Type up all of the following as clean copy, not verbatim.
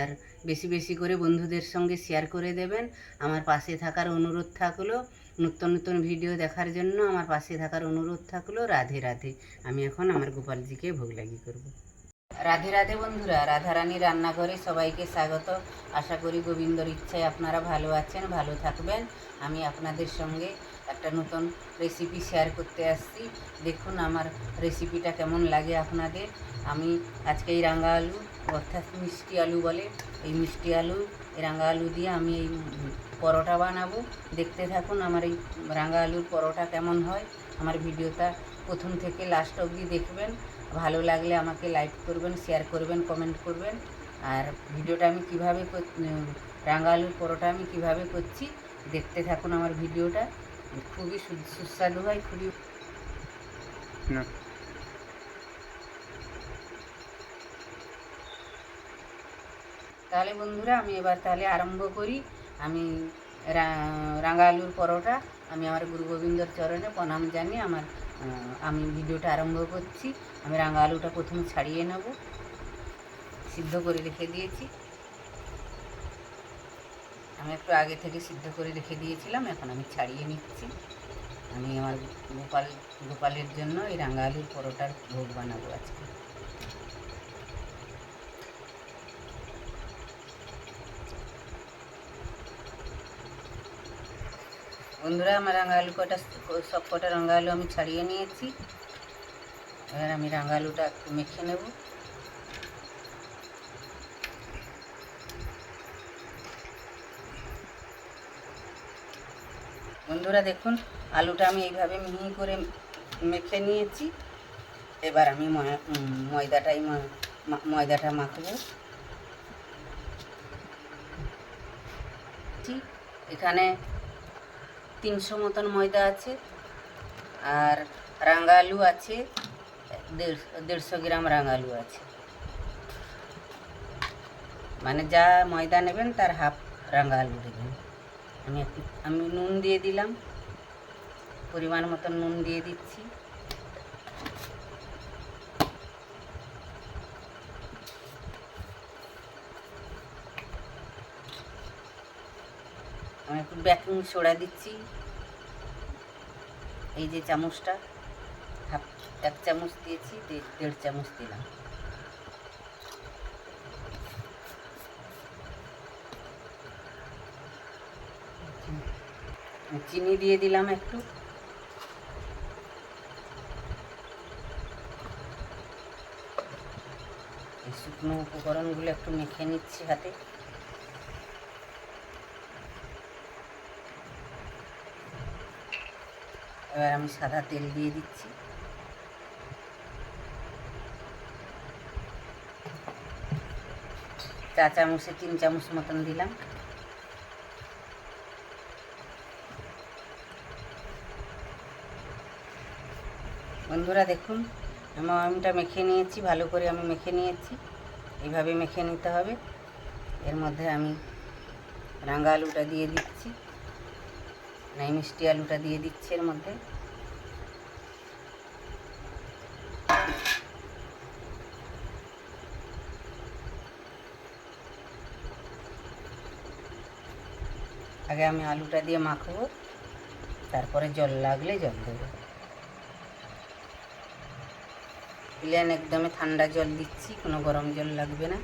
আর বেশি বেশি করে বন্ধুদের সঙ্গে শেয়ার করে দেবেন। আমার পাশে থাকার অনুরোধ থাকলো। নতুন নতুন ভিডিও দেখার জন্য আমার পাশে থাকার অনুরোধ থাকলো। রাধে রাধে। আমি এখন আমার গোপালজিকে ভোগ লাগি করব। রাধে রাধে বন্ধুরা, রাধারানী রান্নাঘরে সবাইকে স্বাগত। আশা করি গোবিন্দর ইচ্ছায় আপনারা ভালো আছেন, ভালো থাকবেন। আমি আপনাদের সঙ্গে একটা নতুন রেসিপি শেয়ার করতে আসছি। দেখুন আমার রেসিপিটা কেমন লাগে আপনাদের। আমি আজকে এই রাঙা আলু, অর্থাৎ মিষ্টি আলু বলে, এই মিষ্টি আলু, এই রাঙা আলু দিয়ে আমি এই পরোটা বানাবো। দেখতে থাকুন আমার এই রাঙা আলুর পরোটা কেমন হয়। আমার ভিডিওটা প্রথম থেকে লাস্ট অবধি দেখবেন। ভালো লাগলে আমাকে লাইক করবেন, শেয়ার করবেন, কমেন্ট করবেন। আর ভিডিওটা আমি কীভাবে রাঙা আলুর পরোটা আমি কীভাবে করছি দেখতে থাকুন আমার ভিডিওটা। খুবই সুস্বাদু হয়, খুবই। তাহলে বন্ধুরা আমি এবার তাহলে আরম্ভ করি। আমি রাঙা আলুর পরোটা আমি আমার গুরু গোবিন্দর চরণে প্রণাম জানিয়ে আমি ভিডিওটা আরম্ভ করছি। আমি রাঙা আলুটা প্রথমে ছাড়িয়ে নেব, সিদ্ধ করে রেখে দিয়েছি। আমি একটু আগে থেকে সিদ্ধ করে রেখে দিয়েছিলাম, এখন আমি ছাড়িয়ে নিচ্ছি। আমি আমার গোপালের জন্য এই রাঙা আলুর পরোটার ভোগ বানাবো আজকে। বন্ধুরা আমার রাঙা আলু সব কটা রাঙা আলু আমি ছাড়িয়ে নিয়েছি। এবার আমি রাঙা আলুটা একটু মেখে নেব। বন্ধুরা দেখুন আলুটা আমি এইভাবে মিহি করে মেখে নিয়েছি। এবার আমি ময়দাটা মাখবো। এখানে 300 মতন ময়দা আছে, আর রাঙা আলু আছে 150 গ্রাম রাঙা আলু আছে। মানে যা ময়দা নেবেন তার হাফ রাঙা আলু দেবেন। আমি নুন দিয়ে দিলাম, পরিমাণ মতন নুন দিয়ে দিচ্ছি। আমি একটু বেকিং সোডা দিচ্ছি, এই যে চামচটা, এক চামচ দিয়েছি, 1.5 চামচ দিলাম। চিনি দিয়ে দিলাম একটু। এই শুকনো উপকরণগুলো একটু মেখে নিচ্ছি হাতে। এবার আমি সাদা তেল দিয়ে দিচ্ছি। চা চামচে 3 চামচ মতন দিলাম। বন্ধুরা দেখুন আমিটা মেখে নিয়েছি, ভালো করে আমি মেখে নিয়েছি। এইভাবে মেখে নিতে হবে। এর মধ্যে আমি রাঙা আলুটা দিয়ে দিচ্ছি, নাই মিষ্টি আলুটা দিয়ে দিচ্ছি এর মধ্যে। আগে আমি আলুটা দিয়ে মাখবো, তারপরে জল লাগলে জল দেবো। প্লেন একদমই ঠান্ডা জল দিচ্ছি, কোনো গরম জল লাগবে না।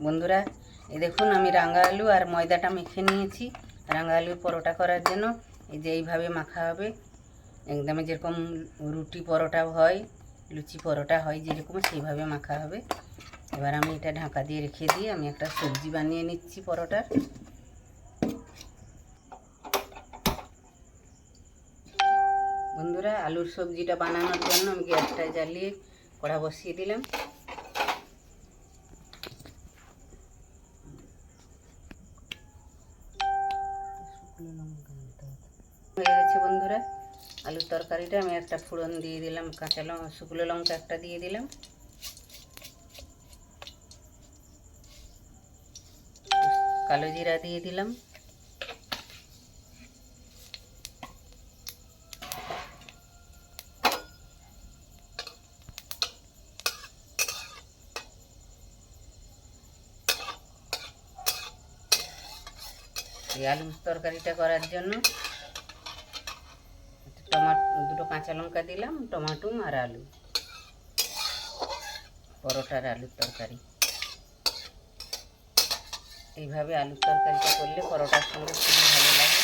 বন্ধুরা এই দেখুন আমি রাঙা আলু আর ময়দাটা মেখে নিয়েছি রাঙা আলুর পরোটা করার জন্য। এই যে এইভাবে মাখা হবে, একদমই যেরকম রুটি পরোটা হয়, লুচি পরোটা হয় যেরকম, সেইভাবে মাখা হবে। এবার আমি এটা ঢাকা দিয়ে রেখে দিয়ে আমি একটা সবজি বানিয়ে নিচ্ছি পরোটার। বন্ধুরা আলুর সবজিটা বানানোর জন্য আমি গ্যাসটা জ্বালিয়ে কড়া বসিয়ে দিলাম। হয়ে গেছে বন্ধুরা আলুর তরকারিটা। আমি একটা ফোড়ন দিয়ে দিলাম, শুকনো লঙ্কা একটা দিয়ে দিলাম। কালো জিরা দিয়ে দিলাম, এই আলুর তরকারিটা করার জন্য দুটো কাঁচা লঙ্কা দিলাম, টমাটো আর আলু, পরোটার আলুর তরকারি। এইভাবে আলুর তরকারিটা করলে পরোটার সঙ্গে খুবই ভালো লাগে।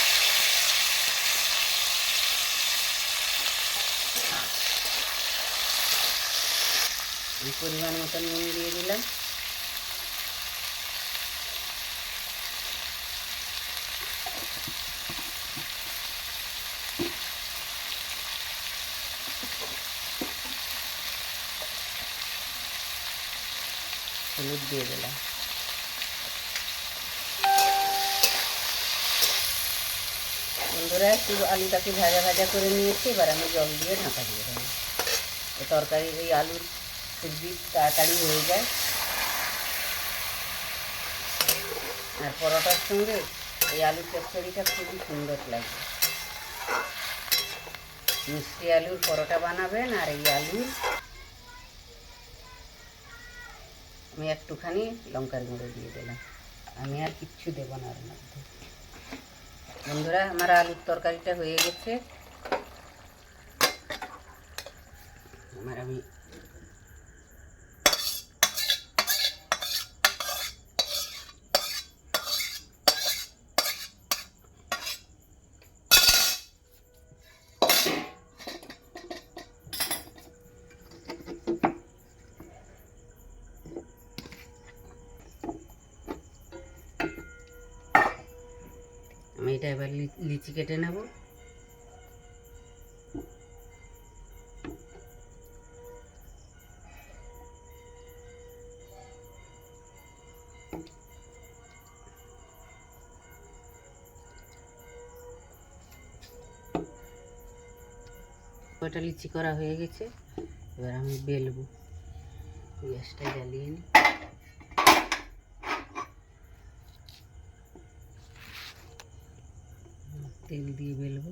পরিমাণ মতো নুন দিয়ে দিলাম, হলুদ দিয়ে দিলাম। বন্ধুরা, একটু আলুটাকে ভাজা ভাজা করে নিয়েছি, এবার আমি জল দিয়ে ঢাকা দিয়ে দেবো। এই তরকারি এই আলুর সবজি তাড়াতাড়ি হয়ে যায়, আর পরোটার সঙ্গে এই আলুর চচ্চড়িটা খুবই সুন্দর লাগে। মিষ্টি আলুর পরোটা বানাবেন, আর এই আলুর আমি একটুখানি লঙ্কার গুঁড়ো দিয়ে দিলাম, আমি আর কিচ্ছু দেবো না এর মধ্যে। বন্ধুরা, আমার আলুর তরকারিটা হয়ে গেছে, আমি এটা এবার লিচি কেটে নেব। ওটা লিচি করা হয়ে গেছে, এবার আমি বেলবো। গ্যাসটা জ্বালিয়ে নিই, তেল দিয়ে বেলবো।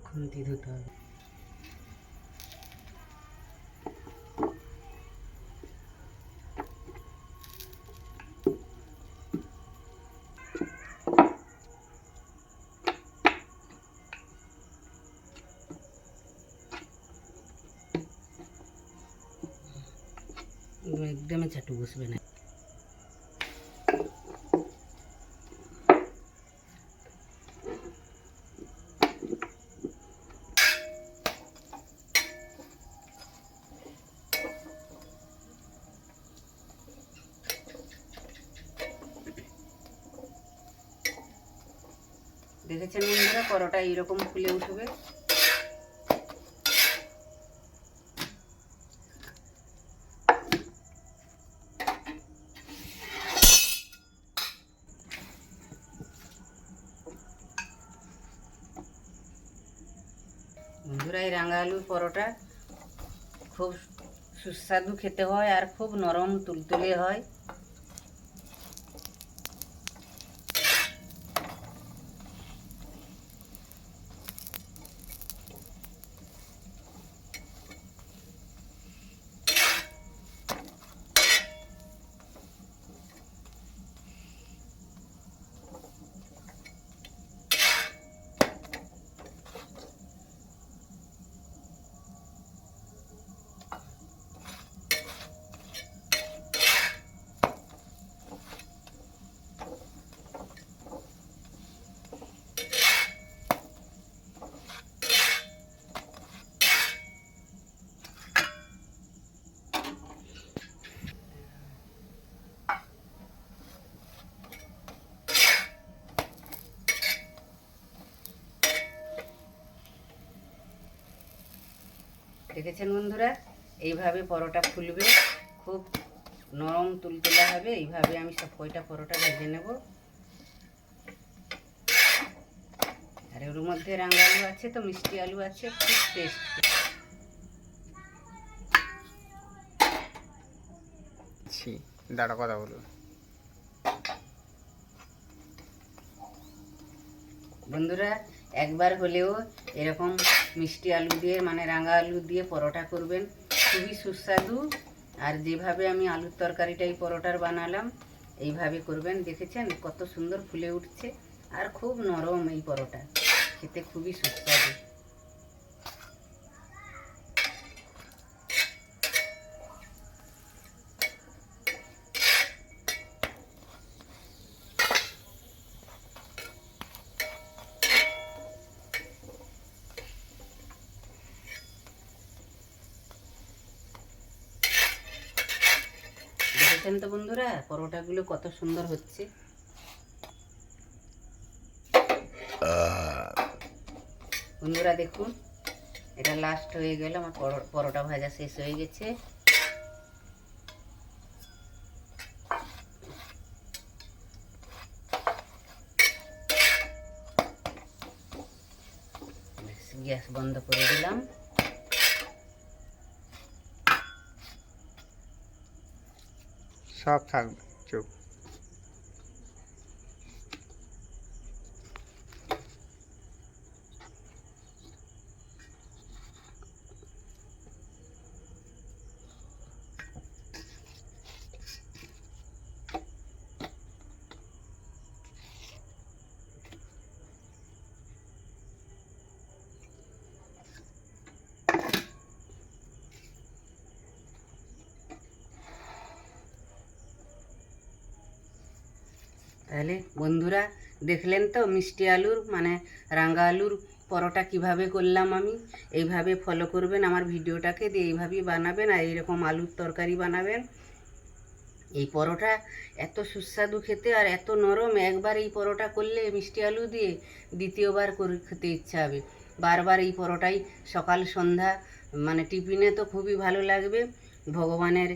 খুন্তি ধুতে হবে। একদমই চাটু বসবে না। দেখেছেন বন্ধুরা, পরোটা এইরকম ফুলে উঠবে। বন্ধুরা, এই রাঙা আলুর পরোটা খুব সুস্বাদু খেতে হয় আর খুব নরম তুলতুলে হয়। দেখেছেন বন্ধুরা, এইভাবে পরোটা ফুলবে, খুব নরম তুলতুলা হবে। এইভাবে আমি সব কয়টা পরোটা ভেজে নেব। আর এর মধ্যে রাঙা আলু আছে, তো মিষ্টি আলু আছে, খুব টেস্ট। দাঁড়া কথা বলুন বন্ধুরা, একবার হলেও এরকম মিষ্টি আলু দিয়ে মানে রাঙা আলু দিয়ে পরোটা করবেন, খুবই সুস্বাদু। আর যেভাবে আমি আলুর তরকারিটা এই পরোটার বানালাম এইভাবে করবেন। দেখেছেন কত সুন্দর ফুলে উঠছে আর খুব নরম এই পরোটা, খেতে খুবই সুস্বাদু। দেখেছেন তো বন্ধুরা পরোটাগুলো কত সুন্দর হচ্ছে। বন্ধুরা দেখুন, এটা লাস্ট হয়ে গেল, আমার পরোটা ভাজা শেষ হয়ে গেছে। গ্যাস বন্ধ করে দিলাম। সব থাকবে চুপ। তাহলে বন্ধুরা দেখলেন তো মিষ্টি আলুর মানে রাঙা আলুর পরোটা কিভাবে করলাম আমি। এইভাবে ফলো করবেন আমার ভিডিওটাকে, দিয়ে এইভাবেই বানাবেন আর এইরকম আলুর তরকারি বানাবেন। এই পরোটা এত সুস্বাদু খেতে আর এত নরম, একবার এই পরোটা করলে মিষ্টি আলু দিয়ে দ্বিতীয়বার করে খেতে ইচ্ছা হবে। বারবার এই পরোটাই সকাল সন্ধ্যা মানে টিফিনে তো খুবই ভালো লাগবে। ভগবানের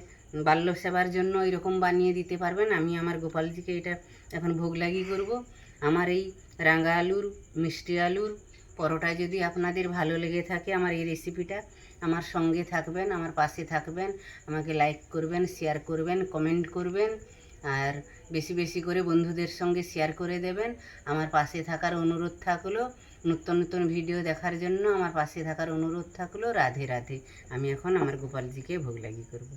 বাল্য সেবার জন্য এরকম বানিয়ে দিতে পারবেন। আমি আমার গোপালজিকে এটা এখন ভোগ লাগি করব। আমার এই রাঙা আলুর মিষ্টি আলুর পরোটা যদি আপনাদের ভালো লেগে থাকে, আমার এই রেসিপিটা, আমার সঙ্গে থাকবেন, আমার পাশে থাকবেন, আমাকে লাইক করবেন, শেয়ার করবেন, কমেন্ট করবেন, আর বেশি বেশি করে বন্ধুদের সঙ্গে শেয়ার করে দেবেন। আমার পাশে থাকার অনুরোধ থাকলো। নতুন নতুন ভিডিও দেখার জন্য আমার পাশে থাকার অনুরোধ থাকলো। রাধে রাধে। আমি এখন আমার গোপালজিকে ভোগ লাগি করব।